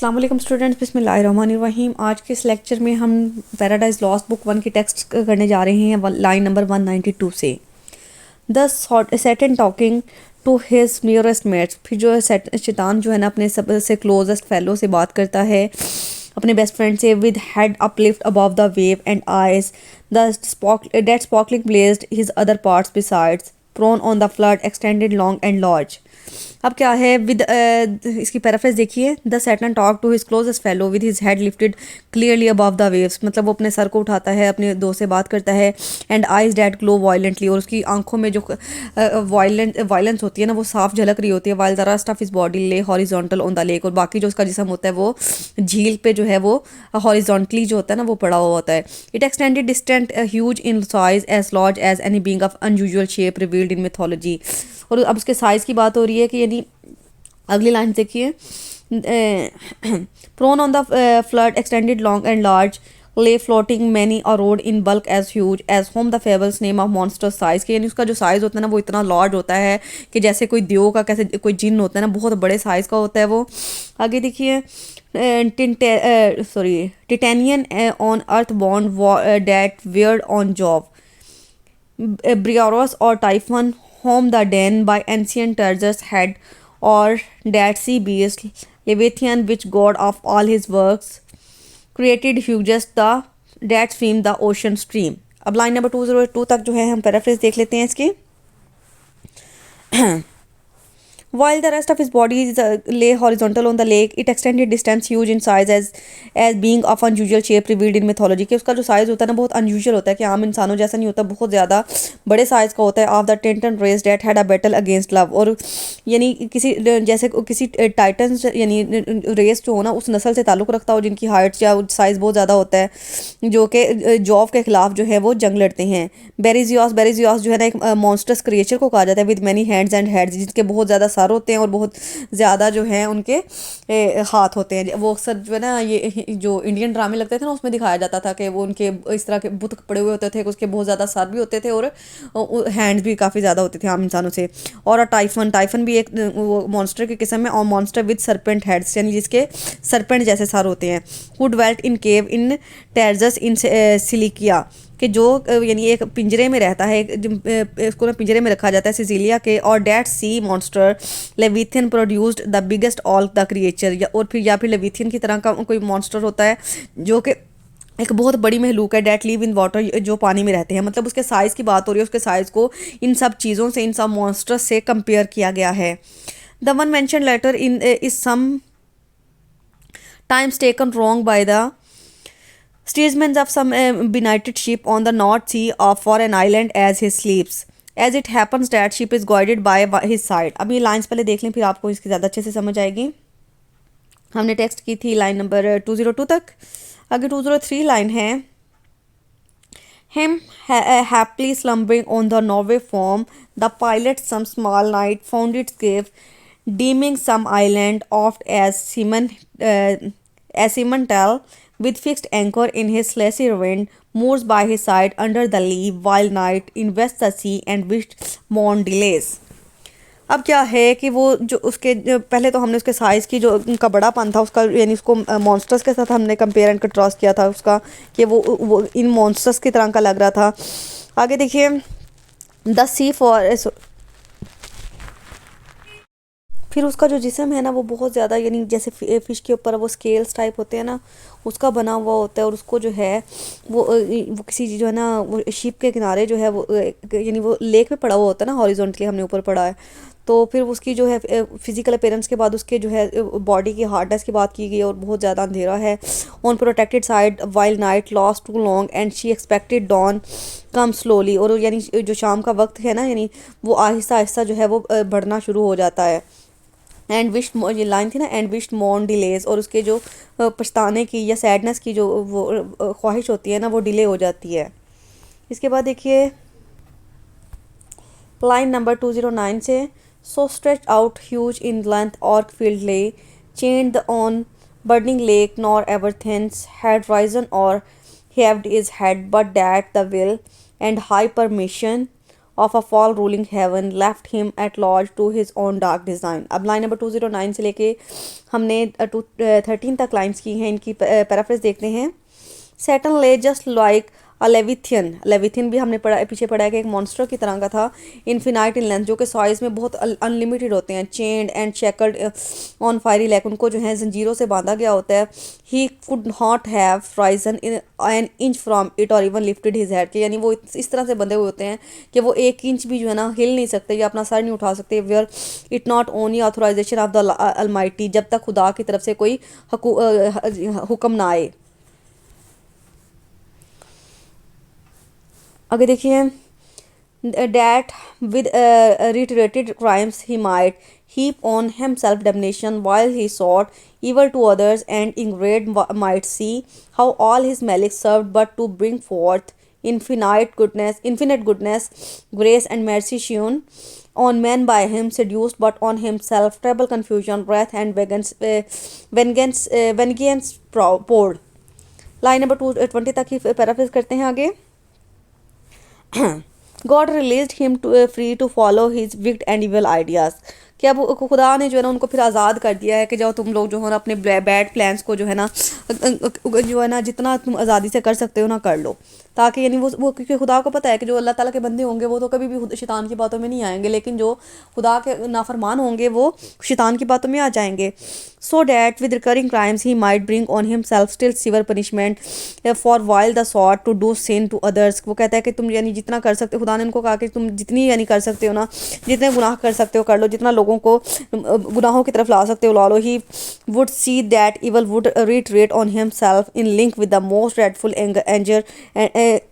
अस्सलाम वालेकुम स्टूडेंट्स, बिस्मिल्लाहिर्रहमानिर्रहीम। आज के इस लेक्चर में हम पैराडाइज लॉस्ट बुक 1 की टेक्स्ट करने जा रहे हैं लाइन नंबर 192 से। The Satan talking to his nearest mates. फिर जो है शैतान जो है ना अपने सबसे क्लोजेस्ट फेलो से बात करता है, अपने बेस्ट फ्रेंड से। With head uplift above the wave and eyes that sparkling blazed his other parts besides prone on the flood extended long and large. अब क्या है विद इसकी पैराफ्रेज देखिए। The Satan talk to his closest fellow with his head lifted clearly above the waves. मतलब वो अपने sir को उठाता है, अपने दोस्त से बात करता है। And eyes that glow violently, और उसकी आंखों में जो वायलेंस होती है ना वो साफ झलक रही होती है। While the rest of his body ले हॉरिजॉन्टल ऑन द लेक, और बाकी जो उसका जिस्म होता है वो झील पे जो है वो हॉरिजॉन्टली जो होता है ना वो पड़ा हुआ होता है। It extended distant huge in size as large as any being of unusual shape revealed in mythology. और अब उसके साइज़ की बात हो रही है कि यानी अगली लाइन देखिए। Prone on the flood extended long and large lay floating many a rood in bulk as huge as whom the fables name of monster size के। यानी उसका जो साइज़ होता है ना वो इतना लार्ज होता है कि जैसे कोई देव का, कैसे कोई जिन होता है ना, बहुत बड़े साइज़ का होता है वो। आगे देखिए। टिटेनियन ऑन अर्थ बॉन्ड that warred on Jove Briareos or Typhon whom the den by ancient Tarsus had, or that sea beast Leviathan, which god of all his works created hugest the that stream the ocean stream। अब line number 202 तक जो है हम paraphrase देख लेते हैं इसकी। While the rest of his body lay horizontal on the lake, it extended distance huge in size as being of unusual shape revealed in mythology। कि उसका जो साइज़ होता है ना बहुत अनयूजुअल होता है, कि आम इंसानों जैसा नहीं होता, बहुत ज़्यादा बड़े साइज़ का होता है। Of the Titan race that had a battle against love, और यानी किसी जैसे किसी टाइटन यानी रेस जो हो ना उस नस्ल से ताल्लुक़ रखता हो जिनकी हाइट या साइज़ बहुत ज़्यादा होता है, जो कि जॉव के खिलाफ जो है वो जंग लड़ते हैं। बेरिजियस जो है ना एक मॉन्स्टर्स क्रिएचर को कहा जाता है with many hands and heads, जिनके बहुत ज़्यादा सर होते हैं और बहुत ज़्यादा जो है उनके हाथ होते हैं। वो अक्सर जो है ना ये जो इंडियन ड्रामे लगते थे ना उसमें दिखाया जाता था कि वो उनके इस तरह के बुत पड़े हुए होते थे, उसके बहुत ज़्यादा सर भी होते थे और हैंड्स भी काफ़ी ज़्यादा होते थे आम इंसानों से। और टाइफन भी एक वो मॉन्स्टर की किस्म है, और मॉन्स्टर विद सरपेंट हेड्स, यानी जिसके सरपेंट जैसे सर होते हैं। हु डवेल्ट इन केव इन टैर्जस इन सिलिकिया, कि जो यानी एक पिंजरे में रहता है, इसको ना पिंजरे में रखा जाता है सिसिलिया के। और that sea monster Leviathan produced the biggest all the creature, या फिर लेविथियन की तरह का कोई मॉन्स्टर होता है जो कि एक बहुत बड़ी महलूक है। डैट लिव इन वाटर, जो पानी में रहते हैं। मतलब उसके साइज़ की बात हो रही है, उसके साइज़ को इन सब चीज़ों से, इन सब मॉन्स्टर्स से कंपेयर किया गया है। The one mention later in is sometimes taken wrong by the steersmen of some benighted ship on the North Sea for an island as he sleeps. As it happens that ship is guided by his side। अब ये lines पहले देख लें, फिर आपको इसकी ज़्यादा अच्छे से समझ आएगी। हमने टेक्स्ट की थी लाइन नंबर 202 तक। आगे 203 लाइन है। Him happily slumbering on the Norway foam, the pilot some small night found it safe, deeming some island oft as seamen tell, with fixed anchor in his sleepy wind, moors by his side under the lee, while night invests the sea and wished morn delays। अब क्या है कि वो जो उसके जो पहले तो हमने उसके साइज़ की जो उनका बड़ापन था उसका, यानी उसको मॉन्स्टर्स के साथ हमने कंपेयर एंड कंट्रास्ट किया था उसका, कि वो इन मॉन्स्टर्स की तरह का लग रहा था। आगे देखिए। द सी फॉर, फिर उसका जो जिस्म है ना वो बहुत ज़्यादा, यानी जैसे फ़िश के ऊपर वो स्केल्स टाइप होते हैं ना उसका बना हुआ होता है। और उसको जो है वो किसी जो है ना वो शिप के किनारे जो है वो यानी वो लेक में पड़ा हुआ होता है ना, हॉरिजॉन्टली हमने ऊपर पड़ा है। तो फिर उसकी जो है फिजिकल अपीयरेंस के बाद उसके जो है बॉडी की हार्डनेस की बात की गई, और बहुत ज़्यादा अंधेरा है। On protected side while night lost too long and she expected dawn come slowly, और यानी जो शाम का वक्त है ना, यानी वो आहिस्ता आहिस्ता जो है वो बढ़ना शुरू हो जाता है। एंड विश, ये लाइन थी ना, एंड विश मॉन डिलेज, और उसके जो पछताने की या सैडनेस की जो वो ख्वाहिश होती है ना वो डिले हो जाती है। इसके बाद देखिए लाइन नंबर 209 से। So stretch out huge in length arch fiend lay chained on burning lake, nor ever thence had risen or heaved his head, but that the will and high permission of a fall ruling heaven left him at large to his own dark design. अब line number 209 से लेके हमने 213 तक lines की हैं, इनकी paraphrase देखते हैं. Saturn lay just like a लेविथियन. लेविथियन भी हमने पीछे पढ़ा है कि एक मॉन्स्टर की तरह का था, इन्फिनाइट इन लेंथ, जो कि साइज़ में बहुत अनलिमिटेड होते हैं. Chained and shackled on fiery lake, उनको जो है जंजीरों से बांधा गया होता है. He could not have risen an inch from it or even lifted his head, कि यानी वो इस तरह से बंधे हुए होते हैं कि वो 1 इंच भी जो है ना हिल नहीं सकते या अपना सर नहीं उठा सकते. Were it not only authorization of the almighty, जब तक खुदा की तरफ से कोई हुक्म ना आए. आगे देखिए. That with reiterated crimes he might heap on himself damnation while he sought evil to others, and ingrate might see how all his malice served but to bring forth infinite goodness, grace and mercy shown on men by him seduced, but on himself trouble, confusion, wrath and vengeance poured. Line number 220 तक ही paraphrase करते हैं आगे. God released him free to follow his wicked and evil ideas. कि अब खुदा ने जो है ना उनको फिर आज़ाद कर दिया है कि जाओ तुम लोग जो है ना अपने बैड प्लान्स को जो है ना जितना तुम आज़ादी से कर सकते हो ना कर लो, ताकि यानी वो क्योंकि खुदा को पता है कि जो अल्लाह ताला के बंदे होंगे वो तो कभी भी शैतान की बातों में नहीं आएंगे, लेकिन जो खुदा के नाफरमान होंगे वो शैतान की बातों में आ जाएंगे. So that with recurring crimes he might bring on himself still severe punishment for while the sought to do sin to others. वो कहता है कि तुम यानी जितना कर सकते हो, खुदा ने उनको कहा कि तुम जितनी यानी कर सकते हो ना, जितने गुनाह कर सकते हो कर लो, जितना लोगों को गुनाहों की तरफ ला सकते हो ला लो. He would see that evil would retreat on himself in link with the most dreadful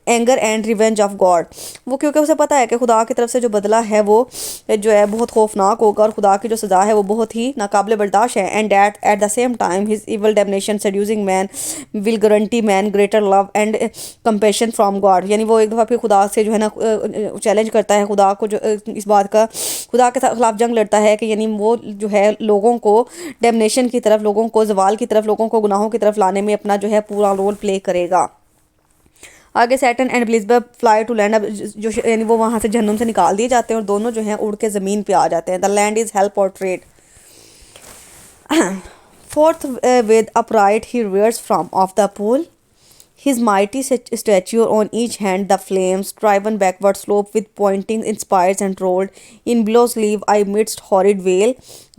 anger and revenge of God. वो क्योंकि उसे पता है कि खुदा की तरफ से जो बदला है वो जो है बहुत खौफनाक होगा और खुदा की जो सज़ा है वो बहुत ही नाकाबिल बर्दाश्त है. And that at the same time his evil damnation seducing man will guarantee man greater love and compassion from God. यानी वो एक दफ़ा फिर खुदा से जो है ना चैलेंज करता है खुदा को, जो इस बात का खुदा के खिलाफ जंग लड़ता है कि यानी वो जो है लोगों को डैमनेशन की तरफ, लोगों को जवाल की तरफ, लोगों को गुनाहों की तरफ लाने में अपना जो है पूरा रोल प्ले करेगा. आगे Saturn and Elizabeth fly to land. अब जो यानी वो वहाँ से जहन्नुम से निकाल दिए जाते हैं और दोनों जो हैं उड़ के ज़मीन पे आ जाते हैं. द लैंड इज़ हेल्प और trade. Fourth with upright he rears from off the pole. His mighty stature on each hand, the flames driven backward slope with pointing inspires and rolled in billows leave I midst horrid veil.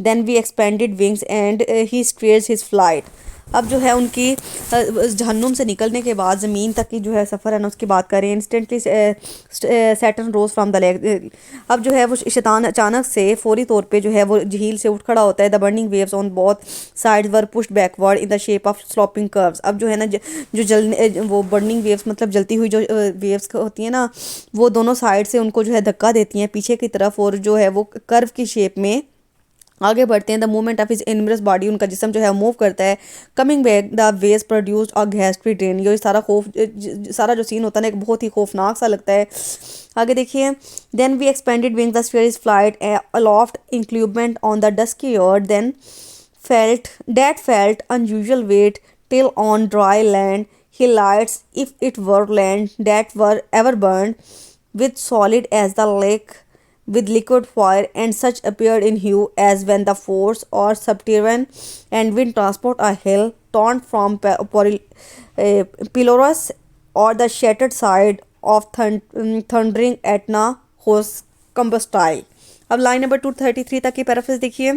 Then we expanded wings and he steers his flight. अब जो है उनकी जहन्नुम से निकलने के बाद ज़मीन तक की जो है सफ़र है ना उसकी बात करें. Instantly Saturn rose from the lake. अब जो है वो शैतान अचानक से फौरी तौर पे जो है वो झील से उठ खड़ा होता है. The burning waves on both sides were pushed backward in the shape of sloping curves. अब जो है ना जो वो बर्निंग वेव्स मतलब जलती हुई जो वेव्स होती हैं ना वो दोनों साइड से उनको जो है धक्का देती हैं पीछे की तरफ और जो है वो कर्व की शेप में आगे बढ़ते हैं. The movement of his enormous body, उनका जिस्म जो है मूव करता है. Coming back the waves produced a ghastly drain. ये सारा जो सीन होता है ना एक बहुत ही खौफनाक सा लगता है. आगे देखिए. Then we expanded wing the sphere is flight aloft incumbent on the dusky earth. Then felt unusual weight till on dry land he lights if it were land that were ever burned with solid as the lake with liquid fire, and such appeared in hue as when the force or subterranean and wind transport a hill torn from pillars or the shattered side of thundering Etna whose combustile. अब line number 233 तक की paraphrase देखिए.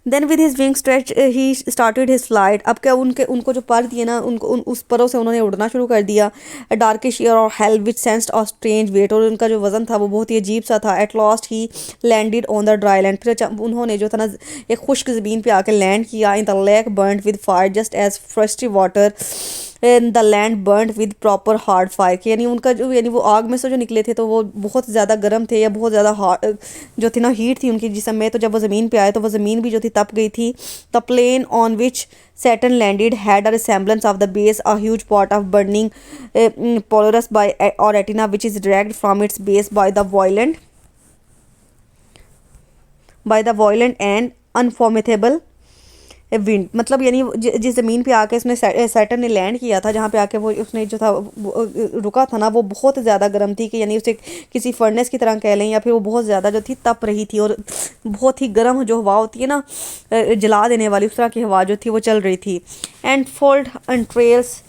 Then with his wing stretch he started his flight. अब क्या उनको जो पर दिए ना उनको उस परों से उन्होंने उड़ना शुरू कर दिया. डार्किश एयर और हेल विच सेंस्ड और स्ट्रेंज वेट, और उनका जो वज़न था वो बहुत ही अजीब सा था. At last he landed on the dry land. फिर उन्होंने जो था ना एक खुश्क ज़मीन पे आके लैंड किया. In the lake burned with fire just as frosty water the land burned with proper hard fire. कि यानी उनका जो यानी वो आग में से जो निकले थे तो वो बहुत ज़्यादा गर्म थे या बहुत ज़्यादा हार्ड जो थी ना हीट थी उनकी जिस्म में. तो जब वो ज़मीन पे आए तो वो ज़मीन भी जो थी तप गई थी. The plain on which Saturn landed had a resemblance of the base, a huge pot of burning Polaris or Athena, which is dragged from its base by the violent and unformable wind, मतलब यानी जिस ज़मीन पे आके उसने Saturn ने land किया था, जहाँ पे आके वो उसने जो था रुका था ना, वो बहुत ज़्यादा गर्म थी कि यानी उसे किसी फर्नेस की तरह कह लें, या फिर वो बहुत ज़्यादा जो थी तप रही थी, और बहुत ही गर्म जो हवा होती है ना, जला देने वाली, उस तरह की हवा जो थी वो चल रही थी. And fold and trails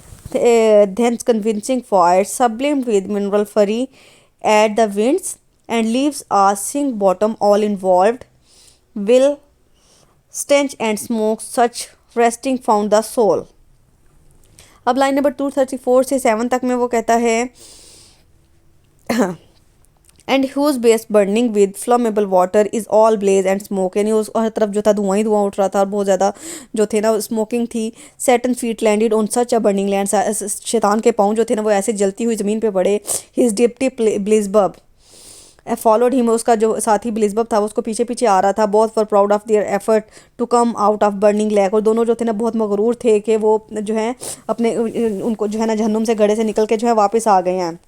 thence convincing fire sublimed with mineral furry at the winds and leaves a sink bottom all involved will stench and smoke such resting found the soul. अब लाइन नंबर 234 से 7 तक में वो कहता है and huge base burning with flammable water is all blaze and smoke, यानी उस हर तरफ जो था धुआं ही धुआं उठ रहा था, और बहुत ज़्यादा जो थे ना स्मोकिंग थी. Satan feet landed on such a burning land, शैतान के पाँव जो थे ना वो ऐसे जलती हुई ज़मीन पे पड़े. हिज डिप्टी ब्लिजबब फॉलोड हिम, उसका जो साथी ब्लिजबब था उसको पीछे पीछे आ रहा था. बहुत for proud of their effort to come out of burning lake, और दोनों जो थे ना बहुत मगरूर थे कि वो जो है अपने उनको जो है ना जहन्नुम से गड़े से निकल के जो है वापस आ गए हैं.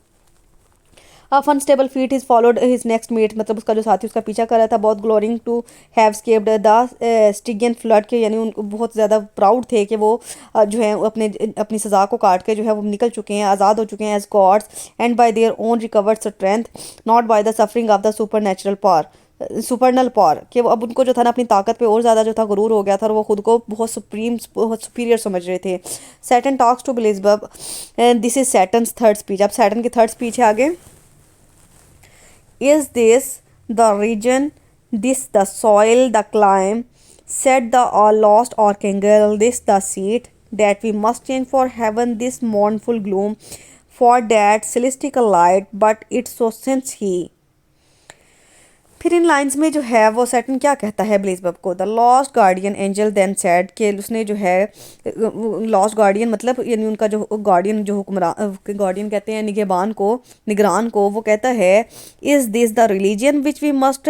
Of unstable feet is followed his next meet, मतलब उसका जो साथी उसका पीछा कर रहा था. बहुत glorying to have escaped the Stygian flood के, यानी उनको बहुत ज़्यादा प्राउड थे कि वो जो है अपनी सज़ा को काट के जो है वो निकल चुके हैं, आज़ाद हो चुके हैं as gods, and by their own recovered strength, not by the suffering of the supernal power, कि वो अब उनको जो था ना अपनी ताकत पे और ज़्यादा जो था गुरूर हो गया था, और वो खुद को बहुत सुप्रीम बहुत सुपीरियर समझ रहे थे. Satan talks to Beelzebub, this is Satan's third speech. अब सैटन की थर्ड स्पीच है आगे. Is this the region, this the soil, the climb, said the lost archangel, this the seat that we must change for heaven, this mournful gloom, for that celestial light, but it so since he. फिर इन lines में जो है वो Satan क्या कहता है Beelzebub को. The lost guardian angel then said, कि उसने जो है लॉस्ट गार्डियन मतलब यानी उनका जो गार्डियन जो हुक्मरान, गार्डियन कहते हैं निगरान को वो कहता है is this the religion which we must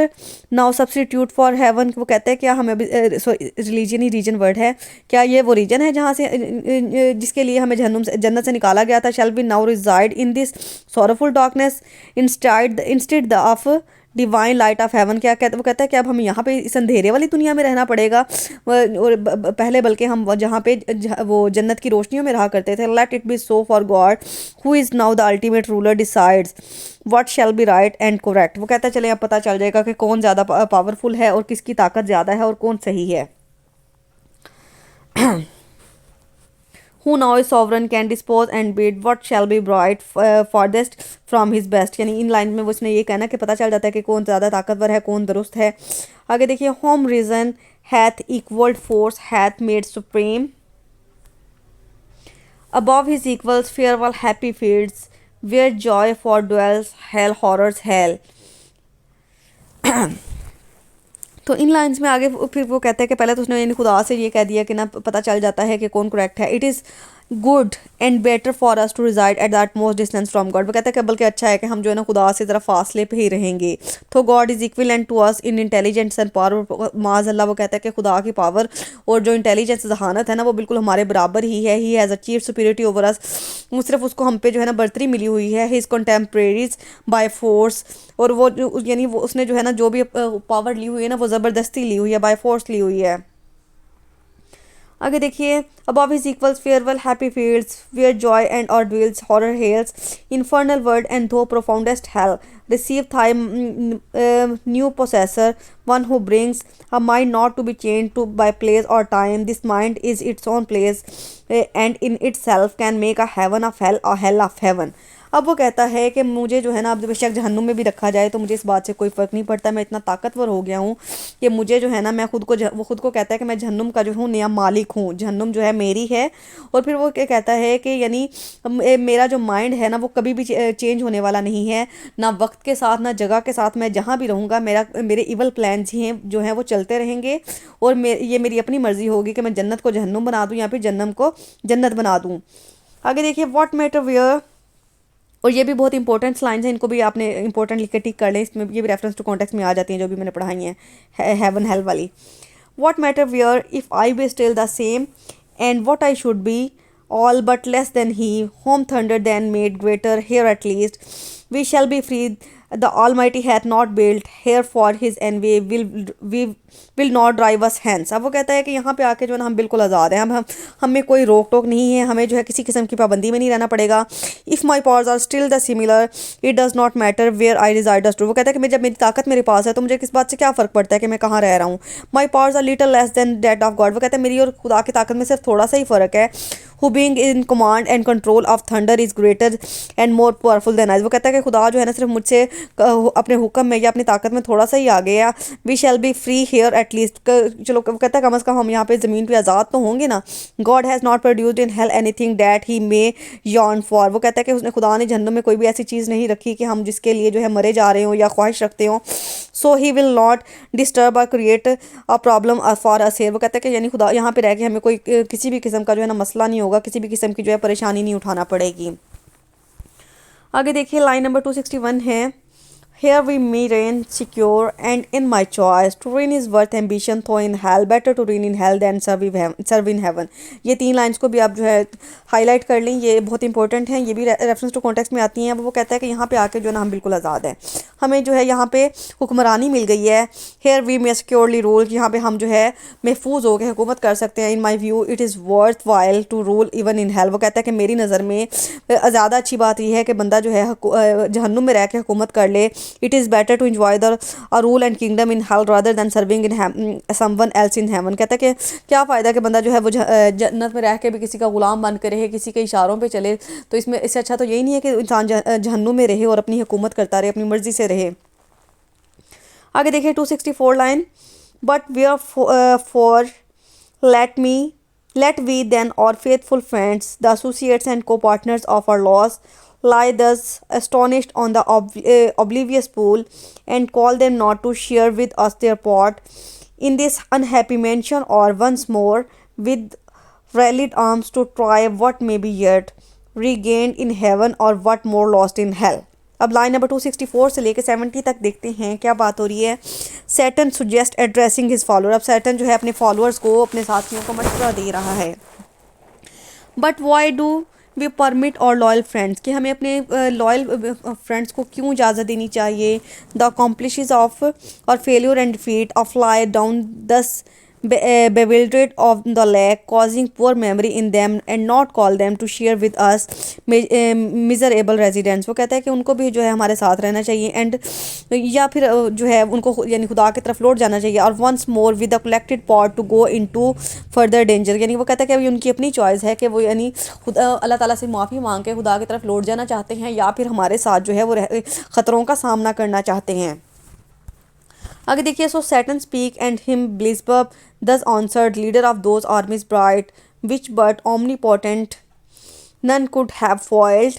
now substitute for heaven. वो कहता है क्या हमें रिलीजन ही रीजन वर्ड है, क्या ये वो रीजन है जहाँ से जिसके लिए हमें जन्नत से निकाला गया था. Shall be now reside in this sorrowful darkness instead of divine light of heaven. क्या कहता वो कहता है कि अब हमें यहाँ पे इस अंधेरे वाली दुनिया में रहना पड़ेगा, और पहले बल्कि हम जहाँ पे वो जन्नत की रोशनियों में रहा करते थे. Let it be so for God who is now the ultimate ruler decides what shall be right and correct. वो कहता है चले अब पता चल जाएगा कि कौन ज़्यादा पावरफुल है और किसकी ताकत ज़्यादा है और कौन सही है. Who now is sovereign can dispose and bid what shall be brought farthest from his best. यानी इन लाइन में वो उसने ये कहना कि पता चल जाता है कि कौन ज़्यादा ताकतवर है कौन दुरुस्त है. आगे देखिए. Whom reason hath equalled force hath made supreme above his equals farewell happy fields where joy for dwells hell horrors hell. तो इन लाइंस में आगे फिर वो कहता है कि पहले तो उसने यानी खुदा से ये कह दिया कि ना पता चल जाता है कि कौन करेक्ट है. It is good and better for us to reside at that most distance from God. वो कहता है कि बल्कि अच्छा है कि हम जो है ना खुदा से ज़रा फासले पे ही रहेंगे. तो God is equal and to us in intelligence and power. माज अल्लाह वो कहता है कि खुदा की पावर और जो इंटेलिजेंस जहानत है ना वो बिल्कुल हमारे बराबर ही है. He has achieve superiority over us. सिर्फ उसको हम पे जो है ना बढ़तरी मिली हुई है. हिज कंटेम्प्रेरीज बाय फोर्स, और वो यानी वो उसने जो है ना जो भी पावर ली हुई है ना वो ज़बरदस्ती ली हुई है, बाय फोर्स ली हुई है. आगे देखिए. Above his equals farewell happy fields where joy and or dwells horror hells infernal world and thou profoundest hell receive thy new possessor, one who brings a mind not to be chained to by place or time. This mind is its own place and in itself can make a heaven of hell, a hell of heaven. अब वो कहता है कि मुझे जो है ना अब बेशक जहन्नुम में भी रखा जाए तो मुझे इस बात से कोई फ़र्क नहीं पड़ता. मैं इतना ताकतवर हो गया हूँ कि मुझे जो है ना मैं वो खुद को कहता है कि मैं जहन्नुम का जो हूँ नया मालिक हूँ. जहन्नुम जो है मेरी है. और फिर वो क्या कहता है कि यानी मेरा जो माइंड है ना वो कभी भी चेंज होने वाला नहीं है, ना वक्त के साथ ना जगह के साथ. मैं जहाँ भी रहूँगा मेरे इवल प्लान्स ही हैं जो हैं वो चलते रहेंगे, और ये मेरी अपनी मर्ज़ी होगी कि मैं जन्नत को जहन्नुम बना दूँ या फिर जहन्नुम को जन्नत बना दूँ. आगे देखिए. व्हाट मैटर वेयर, और ये भी बहुत इंपॉर्टेंट लाइन्स हैं, इनको भी आपने इंपॉर्टेंट लिख के टिक कर लें. इसमें ये भी रेफरेंस टू कॉन्टेक्स्ट में आ जाती हैं जो भी मैंने पढ़ाई हैं हेवन हेल वाली. What matter where if I be still the same and what I should be all but less than he, whom thunder then made greater, here at least we shall be free the almighty hath not built here for his and we will not drive us hence. अब वो कहता है कि यहाँ पे आके जो है ना हम बिल्कुल आज़ाद हैं, हम हमें कोई रोक टोक नहीं है, हमें जो है किसी किस्म की पाबंदी में नहीं रहना पड़ेगा। If my powers are still the similar it does not matter where I reside to. वो कहता है कि मैं जब मेरी ताकत मेरे पास है तो मुझे किस बात से क्या फ़र्क पड़ता है कि मैं कहाँ रह रहा हूँ। My powers are little less than that of God. वो कहता है मेरी और खुदा की ताकत में सिर्फ थोड़ा सा ही फ़र्क है। Who being in command and control of thunder is greater and more powerful than eyes. वो कहता है कि खुदा जो है ना सिर्फ मुझसे अपने हुक्म में या अपनी ताकत में थोड़ा सा ही आ गया। We shall be free here at least. चलो वो कहता है कम अज़ कम हम यहाँ पे ज़मीन पे आज़ाद तो होंगे ना। God has not produced in hell anything that he may yearn for. वो कहता है कि उसने खुदा ने जहन्नुम में कोई भी ऐसी चीज़ नहीं रखी कि हम जिसके लिए जो है मरे जा रहे हों या ख्वाहिश रखते हों। सो ही विल नॉट डिस्टर्ब और create a problem for us here. वो कहता है कि यानी खुदा यहाँ पे रह के हमें कोई किसी भी किस्म का जो है ना मसला नहीं होगा, किसी भी किस्म की जो है परेशानी नहीं उठाना पड़ेगी। आगे देखिए लाइन नंबर 261 है, Here we may reign secure and in my choice. To reign is worth ambition, though in hell. Better to reign in hell than serve in heaven. ये 3 लाइन्स को भी आप जो है हाईलाइट कर लें, ये बहुत इंपॉर्टेंट हैं, ये भी रेफरेंस टू कॉन्टेक्स्ट में आती हैं। अब वो कहता है कि यहाँ पे आके जो है ना हम बिल्कुल आज़ाद हैं, हमें जो है यहाँ पे हुक्मरानी मिल गई है। Here we may securely rule, यहाँ पे हम जो है महफूज होकर हुकूमत कर सकते हैं। In my view it is worth while to rule even in hell. वो कहता है कि मेरी नज़र में ज़्यादा अच्छी बात यह है कि बंदा जो है जहन्नुम में रह के हुकूमत कर ले। It is better to enjoy the rule and kingdom in hell rather than serving in someone else in heaven. कहता है कि क्या फ़ायदा कि बंदा जो है वो जन्नत में रह के भी किसी का गुलाम बन के रहे, किसी के इशारों पे चले। तो इसमें इससे अच्छा तो यही नहीं है कि इंसान जहन्नुम में रहे और अपनी हुकूमत करता रहे, अपनी मर्ज़ी से रहे। आगे देखिए 264 line, but we are for let we then our faithful friends, the associates and co-partners of our loss, lie thus astonished on the oblivious pool, and call them not to share with us their part in this unhappy mansion, or once more with rallied arms to try what may be yet regained in heaven, or what more lost in hell. अब line number 264 से लेकर 70 तक देखते हैं क्या बात हो रही है। Satan suggest addressing his follower. अब सैटन जो है अपने फॉलोअर्स को, अपने साथियों को मशवरा दे रहा है। But why do we permit our loyal friends, कि हमें अपने लॉयल फ्रेंड्स को क्यों इजाज़त देनी चाहिए। द अकम्पलिशेस ऑफ और failure and defeat of lie down दस bewildered of the lack, causing poor memory in them, and not call them to share with us miserable residents. वो कहता है कि उनको भी जो है हमारे साथ रहना चाहिए एंड या फिर जो है उनको यानी खुदा की तरफ लौट जाना चाहिए। और once more with the collected pot to go into further danger, यानी वो कहता है कि अभी उनकी अपनी चॉइस है कि वो यानी खुदा अल्लाह ताला से माफ़ी मांग के खुदा की तरफ लौट जाना चाहते हैं या फिर हमारे साथ जो है वो ख़तरों का सामना करना चाहते हैं। आगे देखिए, so Satan speak and him Beelzebub thus answered, leader of those armies bright, which but omnipotent none could have foiled.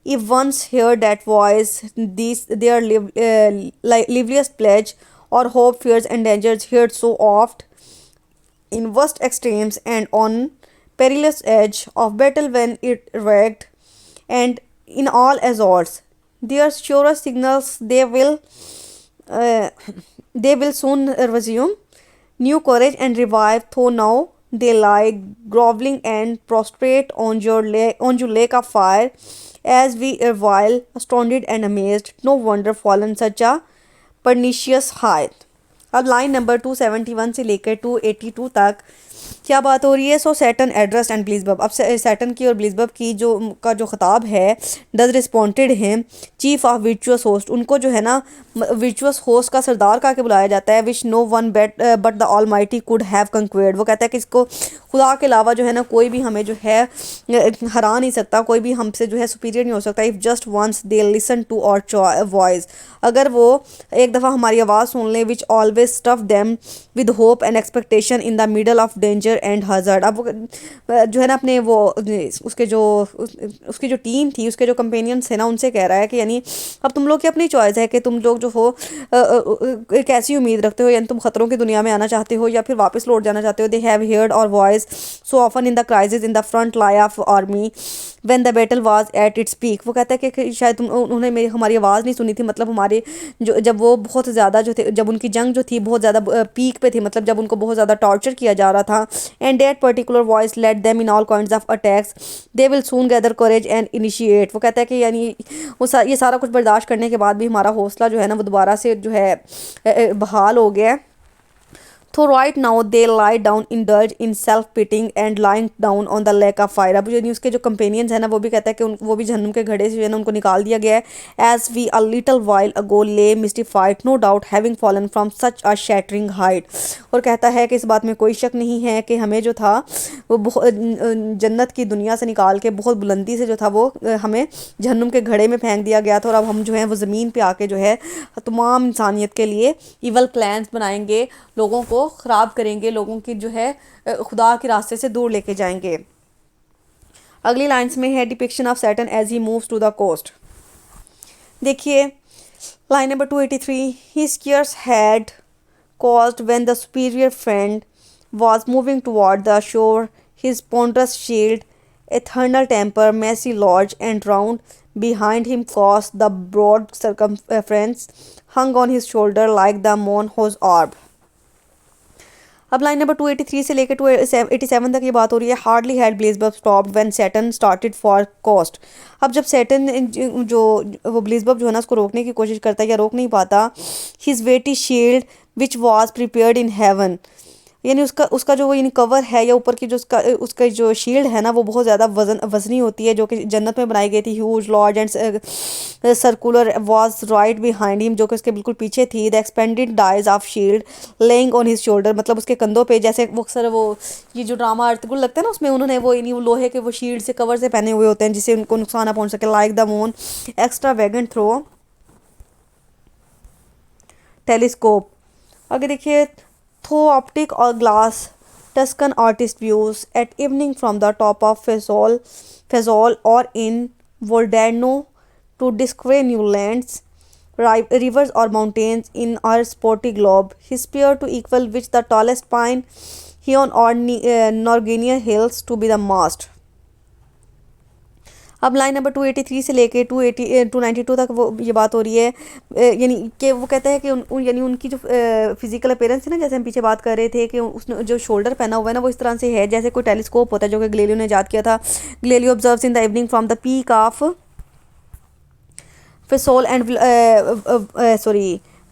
If once heard that voice, these their liveliest pledge, or hope, fears, and dangers heard so oft, in worst extremes and on perilous edge of battle when it wrecked, and in all assaults, their surest signals uh, they will soon resume new courage and revive, though now they lie groveling and prostrate on your lake of fire, as we erewhile astounded and amazed. No wonder fallen such a pernicious height. अब line number 271 से लेकर 282 तक क्या बात हो रही है। सो Satan address and ब्लिज़बब। अब सैटन की और ब्लिज़बब की जो खिताब है, डज रिस्पॉन्डेड हैं चीफ ऑफ विर्चुअस होस्ट, उनको जो है ना विर्चुअस होस्ट का सरदार कहा के बुलाया जाता है। Which no one but the Almighty could have conquered. वो कहता है कि इसको खुदा के अलावा जो है ना कोई भी हमें जो है हरा नहीं सकता, कोई भी हमसे जो है सुपीरियर नहीं हो सकता। If just once they listen to our voice, अगर वो एक दफ़ा हमारी आवाज़ सुन लें। Which always stuff them with hope and expectation in the middle of danger and hazard. अब जो है ना अपने वो उसकी जो टीम थी, उसके जो कंपेनियंस थे ना, उनसे कह रहा है कि यानी अब तुम लोग की अपनी चॉइस है कि तुम लोग जो हो एक ऐसी उम्मीद रखते हो, यानी तुम ख़तरों की दुनिया में आना चाहते हो या फिर वापस लौट जाना चाहते हो। दे हैव हियर्ड और voice so often in the crisis in the front lie of army when the battle was at its peak, वो कहता है कि शायद उन्होंने मेरी हमारी आवाज़ नहीं सुनी थी, मतलब हमारे जो जब वो बहुत ज़्यादा जो थे, जब उनकी जंग जो थी बहुत ज़्यादा पीक पे थी, मतलब जब उनको बहुत ज़्यादा टॉर्चर किया जा रहा था। And that particular voice let them in all kinds of attacks, they will soon gather courage and initiate. वो कहता है कि यानी ये सारा कुछ बर्दाश्त करने के बाद भी हमारा हौसला जो है ना वो दोबारा से जो है बहाल हो गया है। तो right now they lie down indulge in self pitting and lying down on the lake of fire. अब यानी उसके जो कंपेनियंस हैं ना वो भी कहता है कि वो भी जहन्नुम के घड़े से जो है ना उनको निकाल दिया गया है। As we a little while ago lay mystified no doubt having fallen from such a shattering height. और कहता है कि इस बात में कोई शक नहीं है कि हमें जो था वो जन्नत की दुनिया से निकाल के बहुत बुलंदी से जो था वो हमें जहन्नुम के घड़े में फेंक दिया गया था। और अब हम जो है वो ज़मीन पे आके जो है तमाम इंसानियत के लिए इवल प्लान्स बनाएंगे, लोगों को ख़राब करेंगे, लोगों की जो है खुदा के रास्ते से दूर लेके जाएंगे। अगली लाइन्स में है depiction of Saturn as he moves to the coast. देखिए line number 283, he scarce had caused when the superior friend was moving toward the shore, his ponderous shield, eternal temper, massy large and round, behind him caused the broad circumference, hung on his shoulder like the moon whose orb। अब line number 283 से लेकर 287 तक ये बात हो रही है। Hardly had Beelzebub stopped when Saturn started for coast. अब जब सैटर्न जो वो ब्लेजबब जो है ना उसको रोकने की कोशिश करता है या रोक नहीं पाता, his weighty shield which was prepared in heaven, यानी उसका उसका जो वो यानी कवर है या ऊपर की जो उसका जो शील्ड है ना वो बहुत ज़्यादा वजनी होती है, जो कि जन्नत में बनाई गई थी। Huge large and circular was right behind him, जो कि उसके बिल्कुल पीछे थी। The expanded dies of shield lying on his shoulder, मतलब उसके कंधों पे, जैसे वो अक्सर वो ये जो ड्रामा अर्तगुल लगता है ना उसमें उन्होंने वो यानी वो लोहे के वो शील्ड से कवर से पहने हुए होते हैं जिससे उनको नुकसान ना पहुँच सके। Like the moon extra wagon through telescope. आगे देखिए, through optic or glass Tuscan artist views at evening from the top of Fesole or in Valdarno to discover new lands rivers or mountains in our sporty globe. He speared to equal which the tallest pine here on Norwegian hills to be the mast। अब line number 283 से लेके 292 तक वो ये बात हो रही है, यानी कि वो कहता है कि यानी उनकी जो फिजिकल अपीयरेंस है ना, जैसे हम पीछे बात कर रहे थे कि उसने जो शोल्डर पहना हुआ है ना वो इस तरह से है जैसे कोई टेलीस्कोप होता है, जो कि गैलीलियो ने इजाद किया था। Galileo observes in the evening from the peak of Fiesole and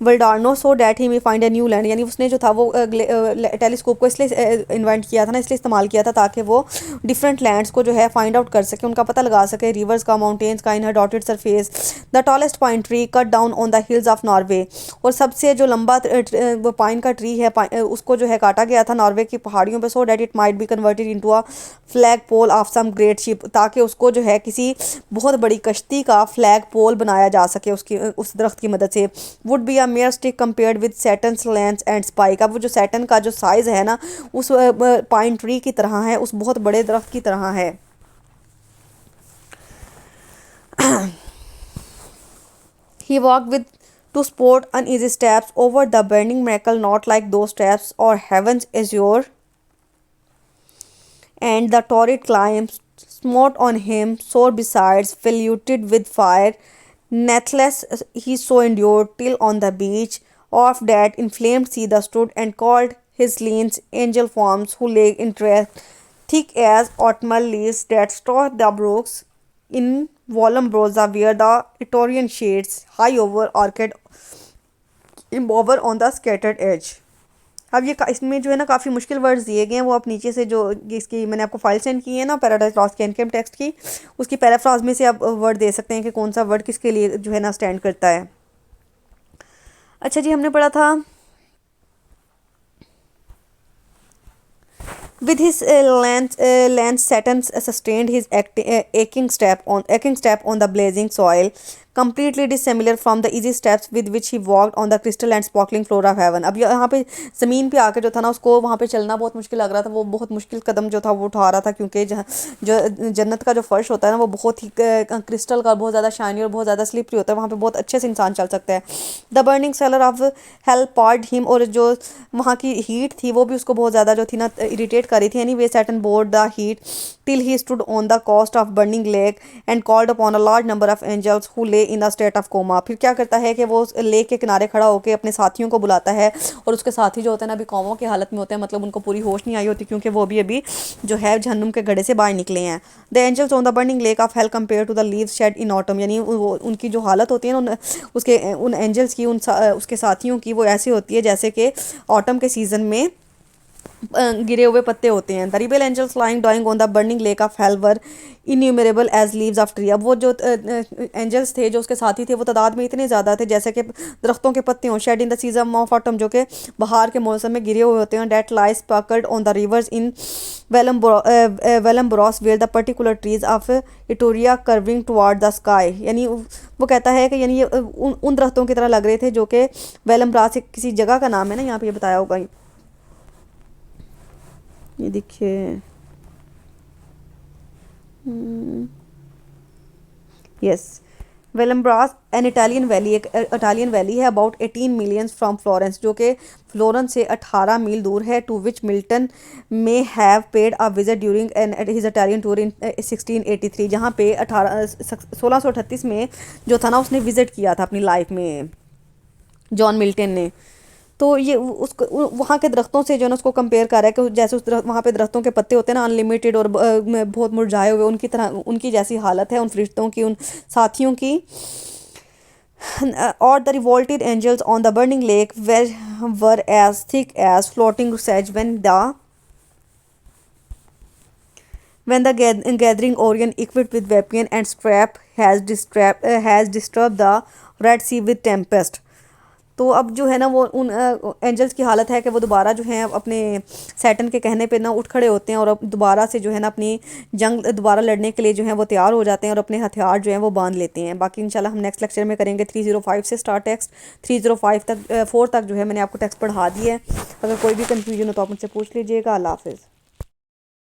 Valdarno so that he may find a new land, यानी उसने जो था वो टेलीस्कोप को इसलिए इन्वेंट किया था ना, इसलिए इस्तेमाल किया था ताकि वो डिफरेंट लैंड्स को जो है फाइंड आउट कर सके, उनका पता लगा सके, रिवर्स का, माउंटेन्स का, in her dotted surface. The tallest pine tree cut down on the hills of Norway, और सबसे जो लंबा वो पाइन का ट्री है उसको जो है काटा गया था नॉर्वे की पहाड़ियों पर, so that it might be converted into a flag pole of some great ship, ताकि उसको जो है किसी बहुत बड़ी कश्ती का फ्लैग पोल बनाया जा सके उसकी उस दरख्त की मदद से। Would be a mere stick compared with Saturn's lens and spike. अब वो जो सैटर्न का जो साइज़ है ना उस पाइन ट्री की तरह है, उस बहुत बड़े दरख्त की तरह है। He walked with to sport uneasy steps over the burning miracle, not like those steps or heaven's azure, and the torrid climbs smote on him, sore besides, polluted with fire. Nathless he so endured till on the beach of that inflamed sea the stood and called his leans angel forms who lay in track thick as autumnal leaves that straw the brooks in Valombrosa where the Etorian shades high over orchid imbover on the scattered edge। अब ये इसमें जो है ना काफ़ी मुश्किल words दिए गए हैं, वो आप नीचे से जो इसकी मैंने आपको फाइल सेंड की है ना पैराडाइज लॉस्ट के एनकेम टेक्स्ट की, उसकी पैराफ्राज में से आप वर्ड दे सकते हैं कि कौन सा वर्ड किसके लिए जो है ना स्टैंड करता है। अच्छा जी, हमने पढ़ा था with his lance Saturn sustained his aching step on the blazing soil, completely dissimilar from the easy steps with which he walked on the crystal and sparkling floor of heaven। अब यहाँ पे ज़मीन पे आके जो था ना उसको वहाँ पे चलना बहुत मुश्किल लग रहा था, वो बहुत मुश्किल कदम जो था वो उठा रहा था, क्योंकि जो जन्नत का जो फर्श होता है ना वो बहुत ही क्रिस्टल का बहुत ज़्यादा शाइनी और बहुत ज़्यादा स्लिपरी होता है, वहाँ पे बहुत अच्छे से इंसान चल सकता है। The burning seller of hell pod him, और जो वहाँ की हीट थी वो भी उसको बहुत ज़्यादा जो थी ना इरीटेट कर रही थी। Any way Saturn board the heat till he stood on the coast of burning lake and called upon a large number of angels who lay in a state of coma। फिर क्या करता है कि वो उस लेक के किनारे खड़ा होकर अपने साथियों को बुलाता है, और उसके साथी जो होते हैं ना अभी कोमा की हालत में होते हैं, मतलब उनको पूरी होश नहीं आई होती क्योंकि वो भी अभी जो है जहन्नुम के गड्ढे से बाहर निकले हैं। The angels on the burning lake of hell compare to the leaves shed in autumn, यानी उनकी जो हालत होती है ना उन एंजल्स की उसके साथियों की वो ऐसी होती है जैसे कि ऑटम के सीज़न में गिरे हुए पत्ते होते हैं। The rebel angels lying dying on the burning lake of hell were innumerable as leaves of tree. अब वो जो एंजल्स थे जो उसके साथी थे वो तादाद में इतने ज़्यादा थे जैसे कि दरख्तों के पत्ते हों, shed in the season of autumn, जो कि बहार के मौसम में गिरे हुए होते हैं। That lies puckered on the rivers in Vallombrosa where the particular trees of Etruria curving toward the sky, यानी वो कहता है कि यानी ये उन दरख्तों की तरह लग रहे थे जो कि वेलम ब्रॉस किसी जगह का नाम है ना, यहाँ पे ये बताया होगा। ये देखिए, yes, Vallombrosa an Italian valley, एक इटालियन वैली है अबाउट 18 मिलियंस फ्रॉम फ्लोरेंस, जो कि फ्लोरेंस से 18 मील दूर है। To which Milton may have paid a visit during an his Italian tour in 1683, जहाँ पे 1638 में जो था ना उसने विजिट किया था अपनी लाइफ में जॉन मिल्टन ने। तो ये उसको वहाँ के दरख्तों से जो है ना उसको कंपेयर कर रहा है कि जैसे उस वहाँ पे दरख्तों के पत्ते होते हैं ना अनलिमिटेड और बहुत मुरझाए हुए, उनकी तरह उनकी जैसी हालत है उन फरिश्तों की, उन साथियों की। और the revolted angels on the burning lake were as thick as floating सेज when the gathering Orion equipped with weapon and strap has disturbed the Red Sea with tempest। तो अब जो है ना वो उन एंजल्स की हालत है कि वो दोबारा जो है अपने सैटन के कहने पे ना उठ खड़े होते हैं और अब दोबारा से जो है ना अपनी जंग दोबारा लड़ने के लिए जो है वो तैयार हो जाते हैं और अपने हथियार जो हैं वो बांध लेते हैं। बाकी इंशाल्लाह हम नेक्स्ट लेक्चर में करेंगे 305 से स्टार्ट टेक्स्ट 305 तक 4 तक जो है मैंने आपको टेक्स्ट पढ़ा दिया है। अगर कोई भी कन्फ्यूजन हो तो आप मुझसे पूछ लीजिएगा। अल्लाह हाफिज़।